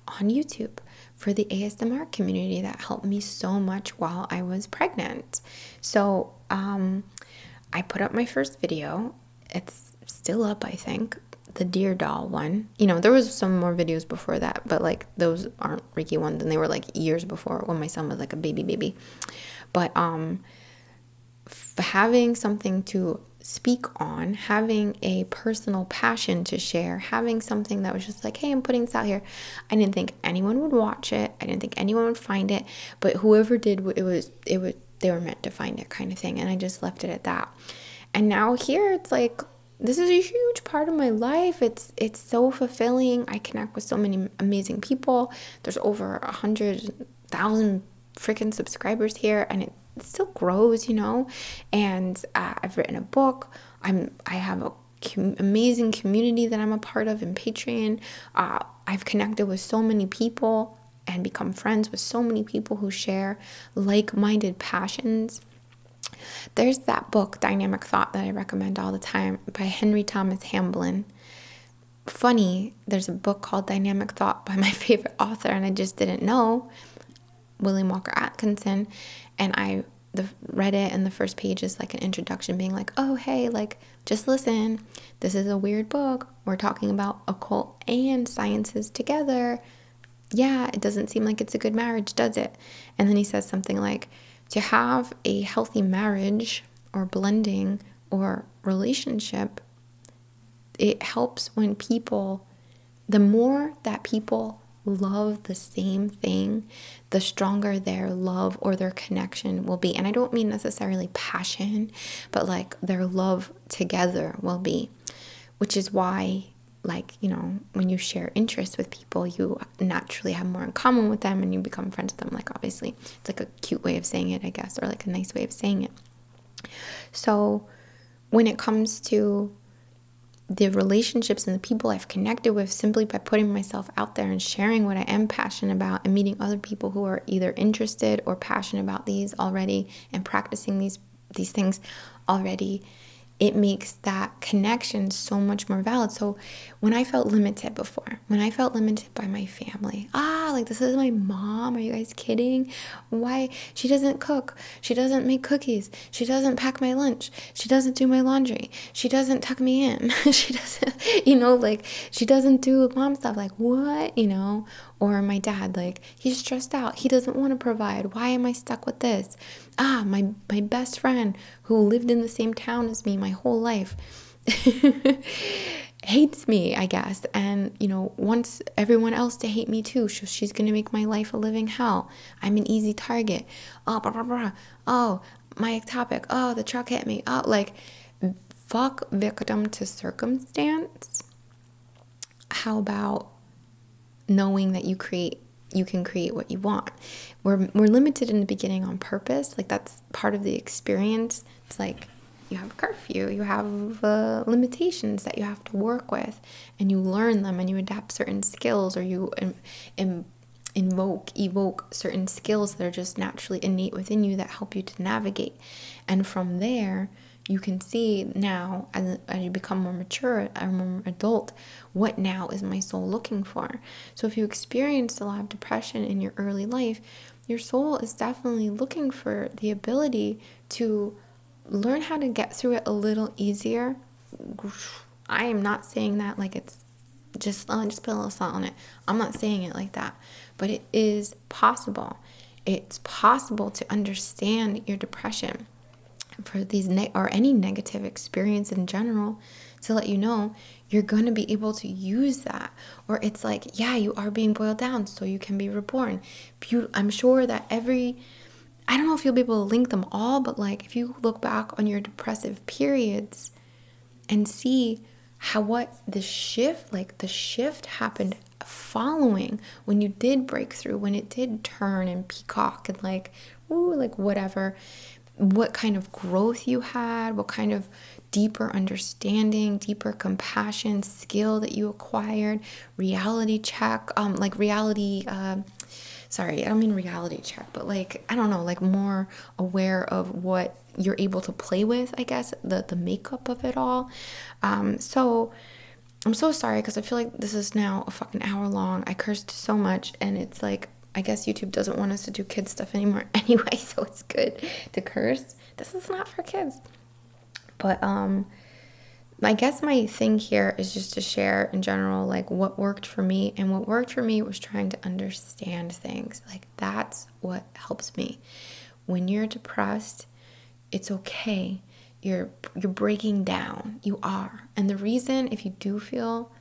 on YouTube for the ASMR community that helped me so much while I was pregnant. So I put up my first video. It's still up, I think, the deer doll one. There was some more videos before that, but like those aren't Reiki ones, and they were like years before when my son was like a baby. But having something to speak on, having a personal passion to share, having something that was just like, hey, I'm putting this out here. I didn't think anyone would watch it. I didn't think anyone would find it, but whoever did, they were meant to find it, kind of thing. And I just left it at that. And now here it's like, this is a huge part of my life. It's so fulfilling. I connect with so many amazing people. There's over 100,000 freaking subscribers here, and it still grows, and I've written a book. I have a amazing community that I'm a part of in Patreon. I've connected with so many people and become friends with so many people who share like-minded passions. There's that book, Dynamic Thought, that I recommend all the time, by Henry Thomas Hamblin. Funny, there's a book called Dynamic Thought by my favorite author, and I just didn't know, William Walker Atkinson, and I read it, and the first page is like an introduction being like, oh, hey, like, just listen. This is a weird book. We're talking about occult and sciences together. Yeah, it doesn't seem like it's a good marriage, does it? And then he says something like, to have a healthy marriage or blending or relationship, it helps when the more that people love the same thing, the stronger their love or their connection will be. And I don't mean necessarily passion, but like their love together will be, which is why, like, when you share interests with people, you naturally have more in common with them and you become friends with them. Like, obviously, it's like a cute way of saying it, I guess, or like a nice way of saying it. So when it comes to the relationships and the people I've connected with, simply by putting myself out there and sharing what I am passionate about and meeting other people who are either interested or passionate about these already and practicing these things already, it makes that connection so much more valid. So when I felt limited before, when I felt limited by my family, like, this is my mom, are you guys kidding? Why? She doesn't cook. She doesn't make cookies. She doesn't pack my lunch. She doesn't do my laundry. She doesn't tuck me in. She doesn't, like, she doesn't do mom stuff. Like, what? Or my dad, like, he's stressed out. He doesn't want to provide. Why am I stuck with this? My best friend who lived in the same town as me my whole life hates me, I guess, and wants everyone else to hate me too. So she's gonna make my life a living hell. I'm an easy target. Oh, blah, blah, blah. Oh, my ectopic. Oh, the truck hit me. Oh, like, fuck victim to circumstance. How about knowing that you can create what you want? We're limited in the beginning on purpose. Like, that's part of the experience. It's like you have a curfew, you have limitations that you have to work with, and you learn them and you adapt certain skills, or you evoke certain skills that are just naturally innate within you that help you to navigate. And from there, you can see now as you become more mature or more adult, what now is my soul looking for? So if you experienced a lot of depression in your early life, your soul is definitely looking for the ability to learn how to get through it a little easier. I am not saying that like it's just put a little salt on it. I'm not saying it like that, but it is possible. It's possible to understand your depression for these or any negative experience in general, to let you know you're going to be able to use that. Or it's like, yeah, you are being boiled down so you can be reborn. I'm sure that I don't know if you'll be able to link them all, but like if you look back on your depressive periods and see what the shift happened following when you did break through, when it did turn and peacock and like, ooh, like whatever, what kind of growth you had, what kind of deeper understanding, deeper compassion, skill that you acquired, reality check, sorry, I don't mean reality check, but like, I don't know, like more aware of what you're able to play with, I guess, the makeup of it all. So I'm so sorry because I feel like this is now a fucking hour long. I cursed so much, and it's like, I guess YouTube doesn't want us to do kid stuff anymore anyway, so it's good to curse. This is not for kids. But I guess my thing here is just to share in general, like what worked for me. And what worked for me was trying to understand things. Like that's what helps me. When you're depressed, it's okay. You're breaking down. You are. And the reason, if you do feel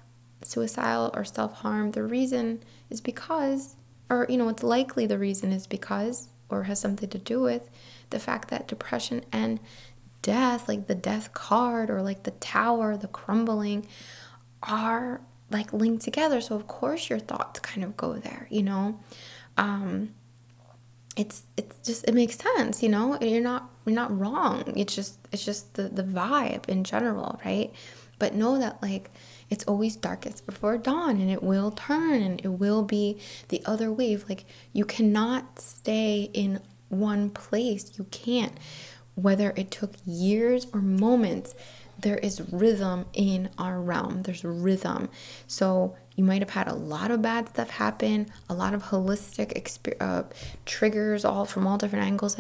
suicidal or self-harm, the reason is because, or it's likely the reason is because, or has something to do with the fact that depression and death, like the death card or like the tower, the crumbling, are like linked together. So of course your thoughts kind of go there, it's just, it makes sense, you're not wrong. It's just the vibe in general, right? But know that like it's always darkest before dawn, and it will turn, and it will be the other wave. Like you cannot stay in one place. You can't. Whether it took years or moments, there is rhythm in our realm. There's rhythm. So you might have had a lot of bad stuff happen, a lot of holistic triggers, all from all different angles,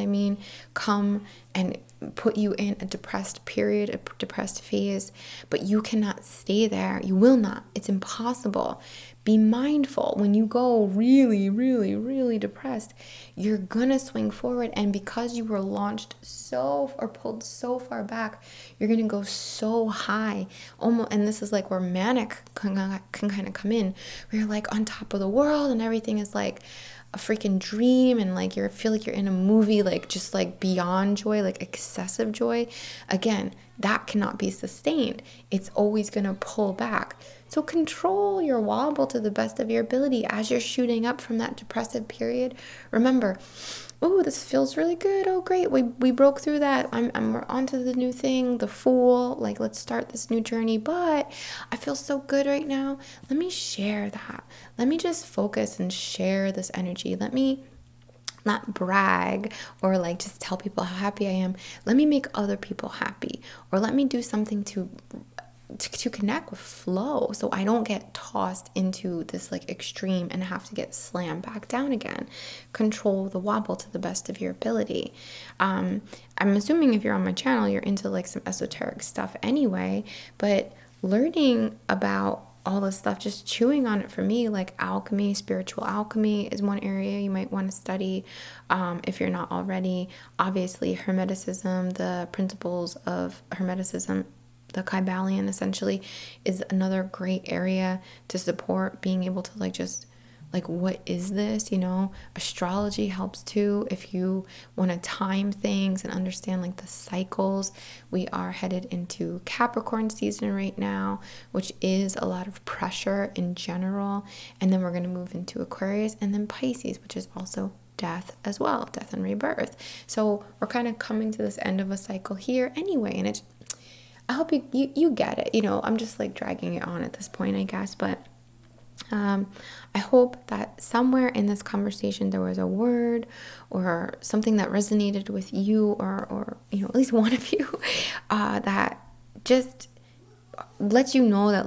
come and put you in a depressed period, a depressed phase, but you cannot stay there. You will not. It's impossible. Be mindful when you go really, really, really depressed, you're gonna swing forward, and because you were launched or pulled so far back, you're gonna go so high. Almost, and this is like where manic can kind of come in, where you're like on top of the world and everything is like a freaking dream, and like feel like you're in a movie, like just like beyond joy, like excessive joy. Again, that cannot be sustained. It's always gonna pull back. So control your wobble to the best of your ability as you're shooting up from that depressive period. Remember, oh, this feels really good. Oh, great. We broke through that. I'm onto the new thing, the Fool. Like, let's start this new journey. But I feel so good right now. Let me share that. Let me just focus and share this energy. Let me not brag or like just tell people how happy I am. Let me make other people happy, or let me do something to connect with flow, so I don't get tossed into this like extreme and have to get slammed back down again. Control the wobble to the best of your ability. I'm assuming if you're on my channel, you're into like some esoteric stuff anyway, but learning about all this stuff, just chewing on it for me, like alchemy, spiritual alchemy is one area you might want to study if you're not already. Obviously, Hermeticism, the principles of Hermeticism, the Kybalion essentially, is another great area to support being able to like just like, what is this? Astrology helps too if you want to time things and understand like the cycles. We are headed into Capricorn season right now, which is a lot of pressure in general, and then we're going to move into Aquarius, and then Pisces, which is also death as well, death and rebirth. So we're kind of coming to this end of a cycle here anyway, and I hope you get it. I'm just like dragging it on at this point, I guess, but I hope that somewhere in this conversation there was a word or something that resonated with you, or at least one of you, that just lets you know that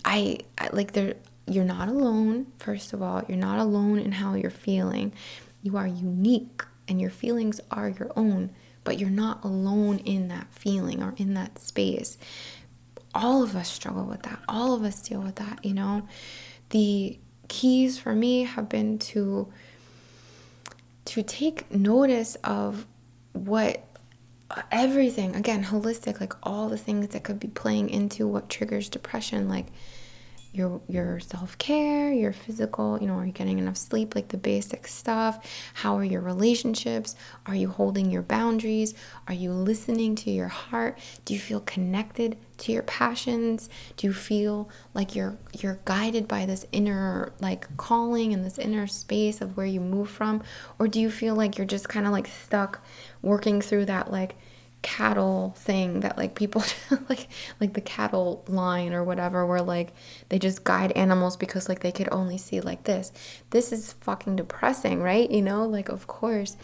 I like there you're not alone. First of all, you're not alone in how you're feeling. You are unique and your feelings are your own, but you're not alone in that feeling or in that space. All of us struggle with that. All of us deal with that, The keys for me have been to take notice of what everything, again, holistic, like all the things that could be playing into what triggers depression, like your self-care, your physical, are you getting enough sleep, like the basic stuff? How are your relationships? Are you holding your boundaries? Are you listening to your heart? Do you feel connected to your passions? Do you feel like you're guided by this inner calling and this inner space of where you move from? Or do you feel like you're just kind of stuck working through that cattle thing that people like the cattle line or whatever, where they just guide animals because they could only see this is fucking depressing, right? Of course,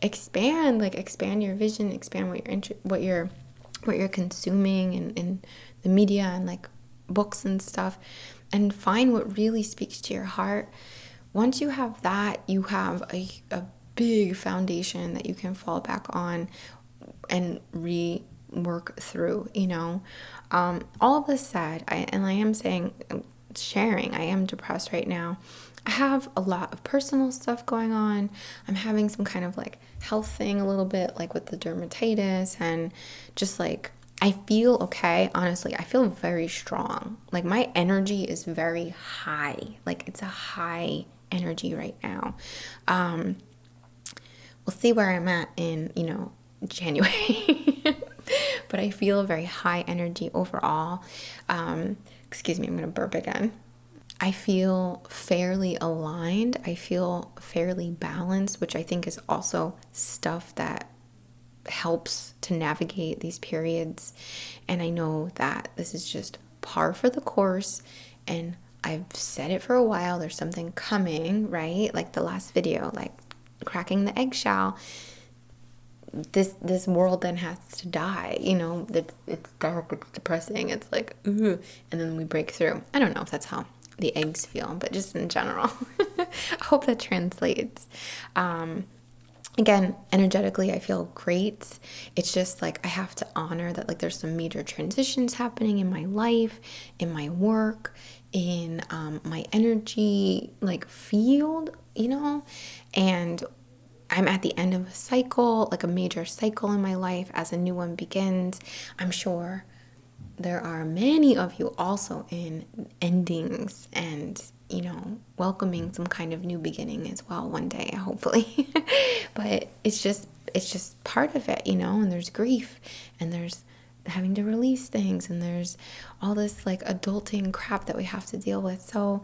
expand your vision, expand what you're consuming in the media and books and stuff, and find what really speaks to your heart. Once you have that, you have a big foundation that you can fall back on and rework through, all of this said, I am sharing, I am depressed right now. I have a lot of personal stuff going on. I'm having some kind of health thing a little bit, with the dermatitis, and just I feel okay. Honestly, I feel very strong. My energy is very high. It's a high energy right now. We'll see where I'm at in, January. But I feel very high energy overall. Excuse me, I'm going to burp again. I feel fairly aligned. I feel fairly balanced, which I think is also stuff that helps to navigate these periods. And I know that this is just par for the course, and I've said it for a while. There's something coming, right? Like the last video, cracking the eggshell. This world then has to die, it's dark, it's depressing, it's ooh, and then we break through. I don't know if that's how the eggs feel, but just in general. I hope that translates. Again, energetically, I feel great. It's just I have to honor that there's some major transitions happening in my life, in my work, in my energy field, and I'm at the end of a cycle, a major cycle in my life as a new one begins. I'm sure there are many of you also in endings and, welcoming some kind of new beginning as well one day, hopefully. But it's just part of it, and there's grief, and there's having to release things, and there's all this adulting crap that we have to deal with. So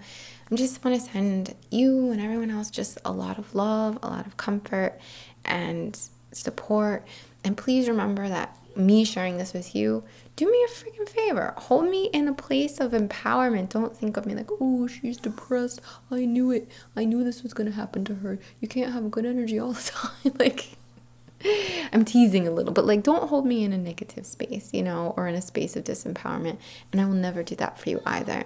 I just want to send you and everyone else just a lot of love, a lot of comfort and support. And please remember that me sharing this with you, do me a freaking favor. Hold me in a place of empowerment. Don't think of me oh, she's depressed. I knew it. I knew this was going to happen to her. You can't have good energy all the time. I'm teasing a little, but don't hold me in a negative space, or in a space of disempowerment. And I will never do that for you either.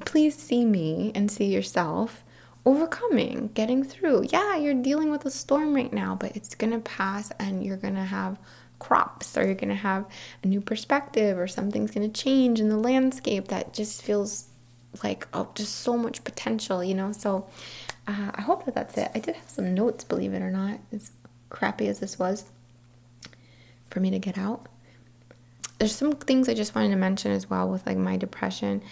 Please see me and see yourself overcoming, getting through. Yeah, you're dealing with a storm right now, but it's going to pass, and you're going to have crops, or you're going to have a new perspective, or something's going to change in the landscape that just feels just so much potential, So I hope that's it. I did have some notes, believe it or not, as crappy as this was for me to get out. There's some things I just wanted to mention as well with my depression.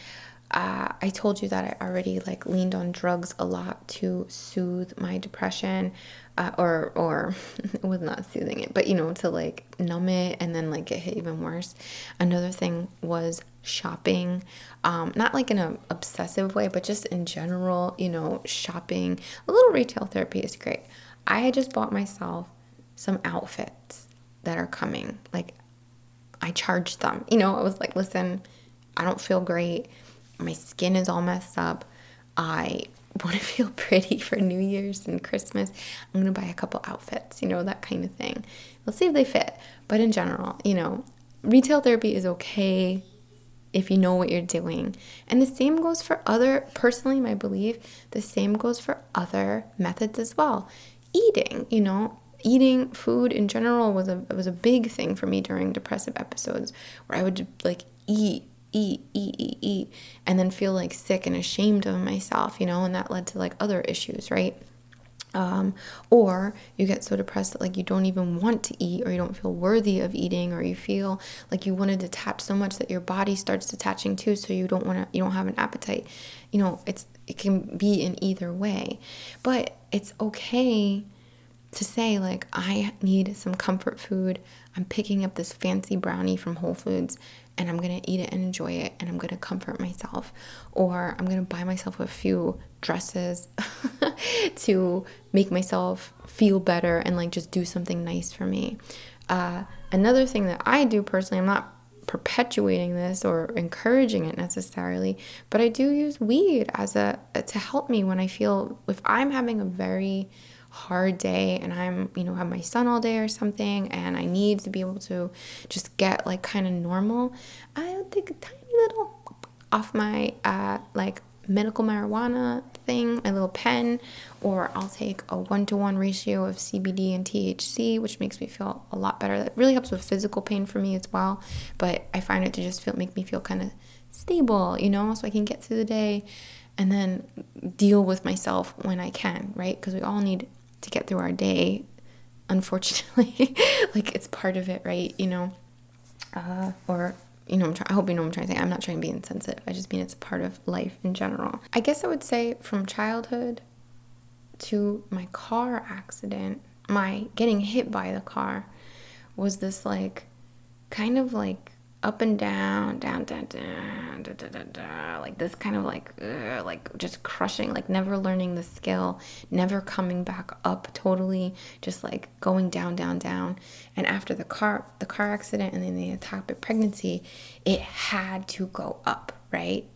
I told you that I already leaned on drugs a lot to soothe my depression, or it was not soothing it, but to numb it and then get hit even worse. Another thing was shopping, not in an obsessive way, but just in general, shopping. A little retail therapy is great. I had just bought myself some outfits that are coming. I charged them. I was listen, I don't feel great. My skin is all messed up. I want to feel pretty for New Year's and Christmas. I'm going to buy a couple outfits, that kind of thing. Let's see if they fit. But in general, retail therapy is okay if you know what you're doing. And the same goes for personally, my belief, the same goes for other methods as well. Eating food in general was a big thing for me during depressive episodes, where I would like eat, and then feel like sick and ashamed of myself, and that led to like other issues, right? Or you get so depressed that like you don't even want to eat, or you don't feel worthy of eating, or you feel like you want to detach so much that your body starts detaching too, so you don't have an appetite. It can be in either way, but it's okay to say like, I need some comfort food. I'm picking up this fancy brownie from Whole Foods and I'm going to eat it and enjoy it, and I'm going to comfort myself. Or I'm going to buy myself a few dresses to make myself feel better and like just do something nice for me. Another thing that I do personally, I'm not perpetuating this or encouraging it necessarily, but I do use weed to help me when if I'm having a very hard day and I'm, have my son all day or something, and I need to be able to just get like kind of normal, I'll take a tiny little off my like medical marijuana thing, my little pen, or I'll take a 1-to-1 ratio of CBD and THC, which makes me feel a lot better. That really helps with physical pain for me as well, but I find it to just make me feel kind of stable, so I can get through the day and then deal with myself when I can, right? Because we all need to get through our day, unfortunately. Like, it's part of it, right? I hope you know what I'm trying to say. I'm not trying to be insensitive. I just mean it's a part of life in general. I guess I would say from childhood to my car accident, my getting hit by the car was this like kind of like up and down, like this kind of like just crushing, like never learning the skill, never coming back up totally, just like going down. And after the car accident and then the ectopic pregnancy, it had to go up, right?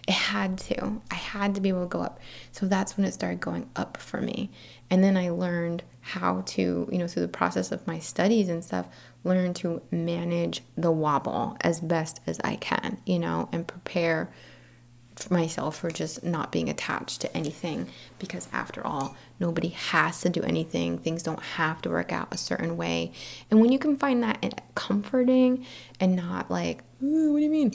I had to be able to go up. So that's when it started going up for me. And then I learned how to, through the process of my studies and stuff, learn to manage the wobble as best as I can, and prepare myself for just not being attached to anything, because after all, nobody has to do anything. Things don't have to work out a certain way. And when you can find that comforting and not like, ooh, what do you mean?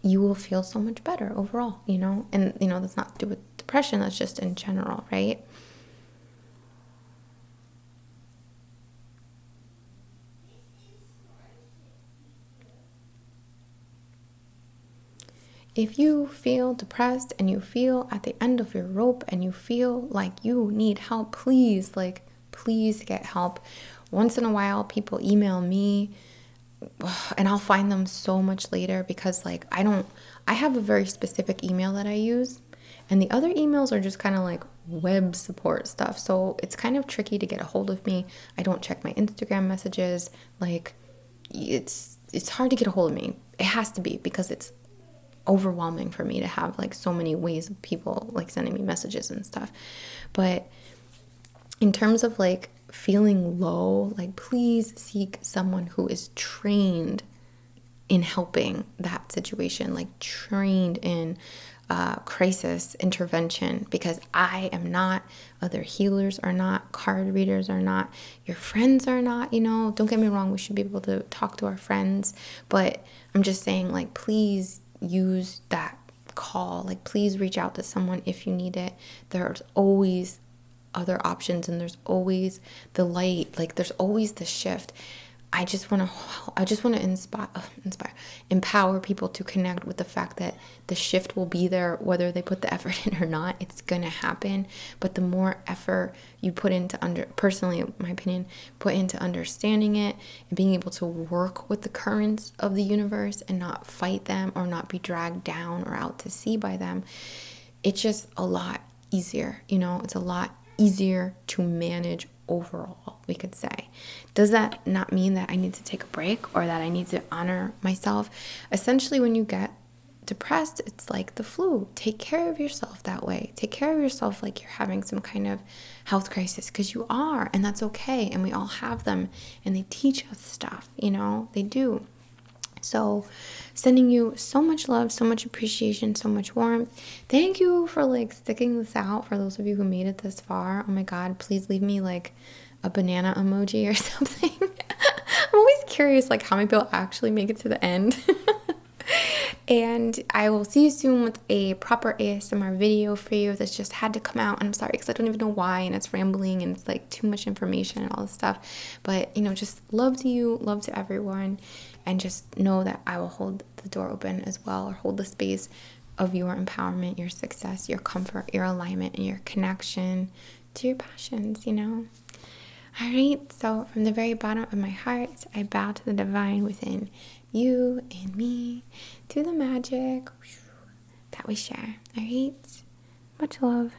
You will feel so much better overall, and that's not to do with depression, that's just in general, right? If you feel depressed and you feel at the end of your rope and you feel like you need help, please get help. Once in a while, people email me and I'll find them so much later because I have a very specific email that I use, and the other emails are just kind of like web support stuff. So it's kind of tricky to get a hold of me. I don't check my Instagram messages. Like it's hard to get a hold of me. It has to be, because it's overwhelming for me to have like so many ways of people like sending me messages and stuff. But in terms of like feeling low, like please seek someone who is trained in helping that situation, like trained in crisis intervention, because I am not, other healers are not, card readers are not, your friends are not, don't get me wrong, we should be able to talk to our friends, but I'm just saying, like, please use that call, like please reach out to someone if you need it. There's always other options, and there's always the light, like there's always the shift. I just want to empower people to connect with the fact that the shift will be there whether they put the effort in or not. It's going to happen. But the more effort you put into, personally, in my opinion, put into understanding it and being able to work with the currents of the universe and not fight them or not be dragged down or out to sea by them, it's just a lot easier. It's a lot easier to manage overall, we could say. Does that not mean that I need to take a break or that I need to honor myself? Essentially, when you get depressed, it's like the flu. Take care of yourself that way. Take care of yourself like you're having some kind of health crisis, because you are, and that's okay. And we all have them, and they teach us stuff, they do. So sending you so much love, so much appreciation, so much warmth. Thank you for sticking this out. For those of you who made it this far, oh my God, please leave me a banana emoji or something. I'm always curious how many people actually make it to the end. And I will see you soon with a proper ASMR video for you. This just had to come out, and I'm sorry because I don't even know why, and it's rambling, and it's too much information and all this stuff. But just love to you, love to everyone, and just know that I will hold the door open as well, or hold the space of your empowerment, your success, your comfort, your alignment, and your connection to your passions, All right, so from the very bottom of my heart, I bow to the divine within you and me, to the magic that we share. All right, much love.